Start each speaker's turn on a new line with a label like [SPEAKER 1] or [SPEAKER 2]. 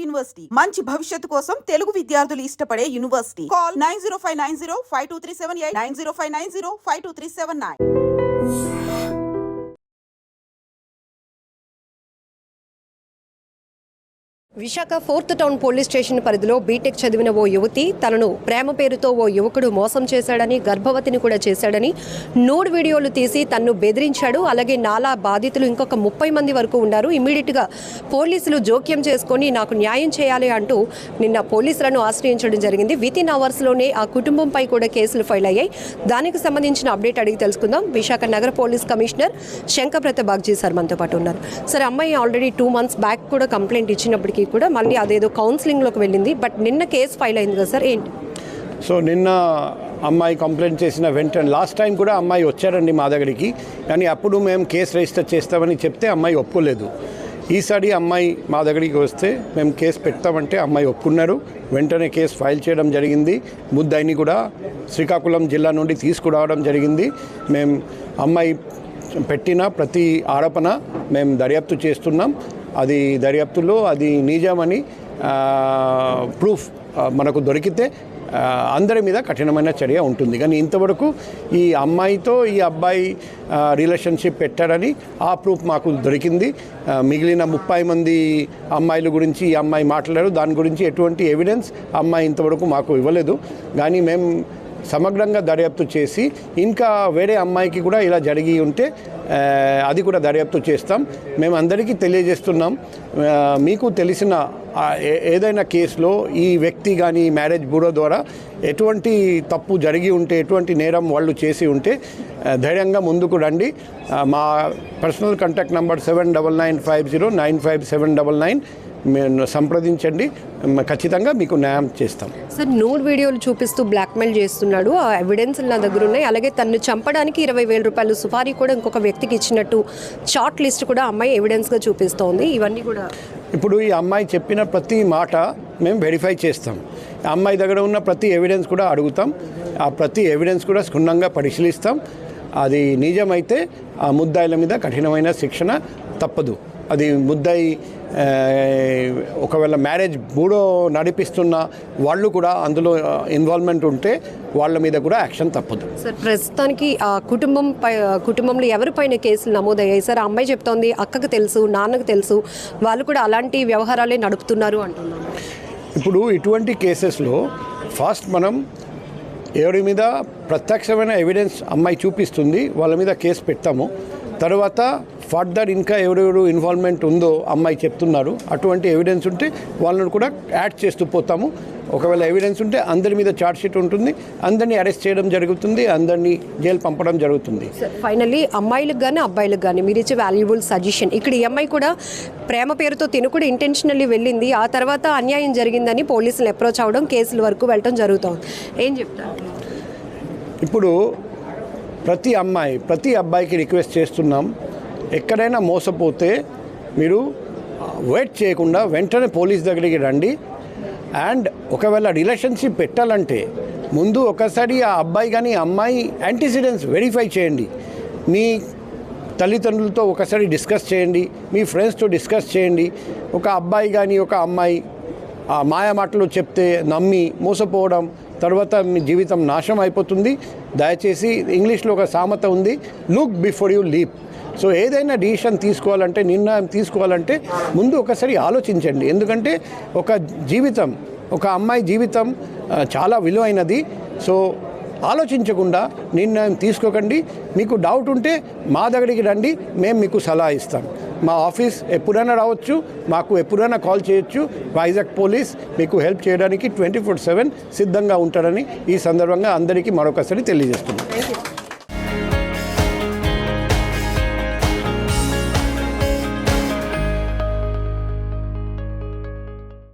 [SPEAKER 1] University మంచి భవిష్యత్తు కోసం తెలుగు విద్యార్థులు ఇష్టపడే university. Call 9059052378 9059052379.
[SPEAKER 2] Visakha 4th town police station పరిధిలో బీటెక్ చదివిన ఓ యువతి తనను ప్రేమ పేరుతో ఓ యువకుడు మోసం చేశాడని, గర్భవతిని కూడా చేశాడని నూడ్ వీడియోలు తీసి తన్ను బెదిరించాడు. అలాగే నాలా బాధితులు ఇంకొక 30 మంది వరకు ఉన్నారు. ఇమ్మీడియట్గా పోలీసులు జోక్యం చేసుకొని నాకు న్యాయం చేయాలి అంటూ నిన్న పోలీసులను ఆశ్రయించడం జరిగింది. వితిన్ అవర్స్లోనే ఆ కుటుంబంపై కూడా కేసులు ఫైల్ అయ్యాయి. దానికి సంబంధించిన అప్డేట్ అడిగి తెలుసుకుందాం. విశాఖ నగర పోలీస్ కమిషనర్ శంకప్రత బాగ్జీ సార్ మనతో పాటు ఉన్నారు. సార్, అమ్మాయి ఆల్రెడీ 2 months బ్యాక్ కూడా కంప్లైంట్ ఇచ్చినప్పటికీ కూడా మళ్ళీ అదేదో కౌన్సిలింగ్లోకి వెళ్ళింది. బట్ నిన్న కేసు ఫైల్ అయింది కదా సార్, ఏంటి?
[SPEAKER 3] సో నిన్న అమ్మాయి కంప్లైంట్ చేసిన వెంటనే లాస్ట్ టైం కూడా అమ్మాయి వచ్చారండి మా దగ్గరికి, కానీ అప్పుడు మేము కేసు రిజిస్టర్ చేస్తామని చెప్తే అమ్మాయి ఒప్పుకోలేదు. ఈసారి అమ్మాయి మా దగ్గరికి వస్తే మేము కేసు పెడతామంటే అమ్మాయి ఒప్పుకున్నారు. వెంటనే కేసు ఫైల్ చేయడం జరిగింది. ముద్దాయిని కూడా శ్రీకాకుళం జిల్లా నుండి తీసుకురావడం జరిగింది. మేము అమ్మాయి పెట్టిన ప్రతి ఆరోపణ మేము దర్యాప్తు చేస్తున్నాం. అది దర్యాప్తులో అది నిజమని ప్రూఫ్ మనకు దొరికితే అందరి మీద కఠినమైన చర్య ఉంటుంది. కానీ ఇంతవరకు ఈ అమ్మాయితో ఈ అబ్బాయి రిలేషన్షిప్ పెట్టారని ఆ ప్రూఫ్ మాకు దొరికింది. మిగిలిన 30 మంది అమ్మాయిల గురించి ఈ అమ్మాయి మాట్లాడారు. దాని గురించి ఎటువంటి ఎవిడెన్స్ అమ్మాయి ఇంతవరకు మాకు ఇవ్వలేదు. కానీ మేము సమగ్రంగా దర్యాప్తు చేసి ఇంకా వేరే అమ్మాయికి కూడా ఇలా జరిగి ఉంటే అది కూడా దర్యాప్తు చేస్తాం. మేము అందరికీ తెలియజేస్తున్నాం, మీకు తెలిసిన ఏదైనా కేసులో ఈ వ్యక్తి కానీ మ్యారేజ్ బ్యూరో ద్వారా ఎటువంటి తప్పు జరిగి ఉంటే, ఎటువంటి నేరం వాళ్ళు చేసి ఉంటే ధైర్యంగా ముందుకు రండి. మా పర్సనల్ కాంటాక్ట్ నెంబర్ 7995095799 మేము సంప్రదించండి. ఖచ్చితంగా మీకు న్యాయం చేస్తాం.
[SPEAKER 2] సార్, నూడ్ వీడియోలు చూపిస్తూ బ్లాక్మెయిల్ చేస్తున్నాడు. ఆ ఎవిడెన్స్ నా దగ్గర ఉన్నాయి. అలాగే తను చంపడానికి 20,000 రూపాయలు సుపారీ కూడా ఇంకొక వ్యక్తికి ఇచ్చినట్టు చార్ట్ లిస్ట్ కూడా అమ్మాయి ఎవిడెన్స్గా చూపిస్తోంది. ఇవన్నీ కూడా
[SPEAKER 3] ఇప్పుడు ఈ అమ్మాయి చెప్పిన ప్రతి మాట మేము వెరిఫై చేస్తాం. అమ్మాయి దగ్గర ఉన్న ప్రతి ఎవిడెన్స్ కూడా అడుగుతాం. ఆ ప్రతి ఎవిడెన్స్ కూడా క్షుణ్ణంగా పరిశీలిస్తాం. అది నిజమైతే ఆ ముద్దాయిల మీద కఠినమైన శిక్షణ తప్పదు. అది ముద్దాయి ఒకవేళ మ్యారేజ్ బ్యూరో నడిపిస్తున్న వాళ్ళు కూడా అందులో ఇన్వాల్వ్మెంట్ ఉంటే వాళ్ళ మీద కూడా యాక్షన్ తప్పదు.
[SPEAKER 2] సార్, ప్రస్తుతానికి ఆ కుటుంబంలో ఎవరిపైన కేసులు నమోదయ్యాయి సార్? అమ్మాయి చెప్తోంది అక్కకు తెలుసు, నాన్నకు తెలుసు, వాళ్ళు కూడా అలాంటి వ్యవహారాలే నడుపుతున్నారు అంటున్నారు.
[SPEAKER 3] ఇప్పుడు ఇటువంటి కేసెస్లో ఫస్ట్ మనం ఎవరి మీద ప్రత్యక్షమైన ఎవిడెన్స్ అమ్మాయి చూపిస్తుంది వాళ్ళ మీద కేసు పెడతాము. తర్వాత ఫర్దర్ ఇంకా ఎవరెవరు ఇన్వాల్వ్మెంట్ ఉందో అమ్మాయి చెప్తున్నారు, అటువంటి ఎవిడెన్స్ ఉంటే వాళ్ళని కూడా యాడ్ చేస్తూ పోతాము. ఒకవేళ ఎవిడెన్స్ ఉంటే అందరి మీద ఛార్జ్ షీట్ ఉంటుంది, అందరినీ అరెస్ట్ చేయడం జరుగుతుంది, అందరినీ జైలు పంపడం జరుగుతుంది.
[SPEAKER 2] ఫైనల్లీ అమ్మాయిలకు కానీ అబ్బాయిలకు కానీ మీరు ఇచ్చే వాల్యుబుల్ సజెషన్, ఇక్కడ ఈ అమ్మాయి కూడా ప్రేమ పేరుతో తిను కూడా ఇంటెన్షనల్లీ వెళ్ళింది, ఆ తర్వాత అన్యాయం జరిగిందని పోలీసులు అప్రోచ్ అవ్వడం, కేసుల వరకు వెళ్ళడం జరుగుతుంది. ఏం చెప్తారు?
[SPEAKER 3] ఇప్పుడు ప్రతి అమ్మాయి ప్రతి అబ్బాయికి రిక్వెస్ట్ చేస్తున్నాం, ఎక్కడైనా మోసపోతే మీరు వెయిట్ చేయకుండా వెంటనే పోలీస్ దగ్గరికి రండి. అండ్ ఒకవేళ రిలేషన్షిప్ పెట్టాలంటే ముందు ఒకసారి ఆ అబ్బాయి కానీ అమ్మాయి యాంటిసిడెంట్స్ వెరిఫై చేయండి. మీ తల్లిదండ్రులతో ఒకసారి డిస్కస్ చేయండి, మీ ఫ్రెండ్స్తో డిస్కస్ చేయండి. ఒక అబ్బాయి కానీ ఒక అమ్మాయి ఆ మాయ మాటలు చెప్తే నమ్మి మోసపోవడం, తర్వాత మీ జీవితం నాశనం అయిపోతుంది. దయచేసి ఇంగ్లీష్లో ఒక సామెత ఉంది, look before you leap. So ఏదైనా డిసిషన్ తీసుకోవాలంటే, నిర్ణయం తీసుకోవాలంటే ముందు ఒకసారి ఆలోచించండి. ఎందుకంటే ఒక జీవితం, ఒక అమ్మాయి జీవితం చాలా విలువైనది. సో ఆలోచించకుండా నిర్ణయం తీసుకోకండి. మీకు డౌట్ ఉంటే మా దగ్గరికి రండి, మేము మీకు సలహా ఇస్తాం. మా ఆఫీస్ ఎప్పుడైనా రావచ్చు, మాకు ఎప్పుడైనా కాల్ చేయొచ్చు. వైజాగ్ పోలీస్ మీకు హెల్ప్ చేయడానికి 24/7 సిద్ధంగా ఉంటారని ఈ సందర్భంగా అందరికీ మరొకసారి తెలియజేస్తున్నాం.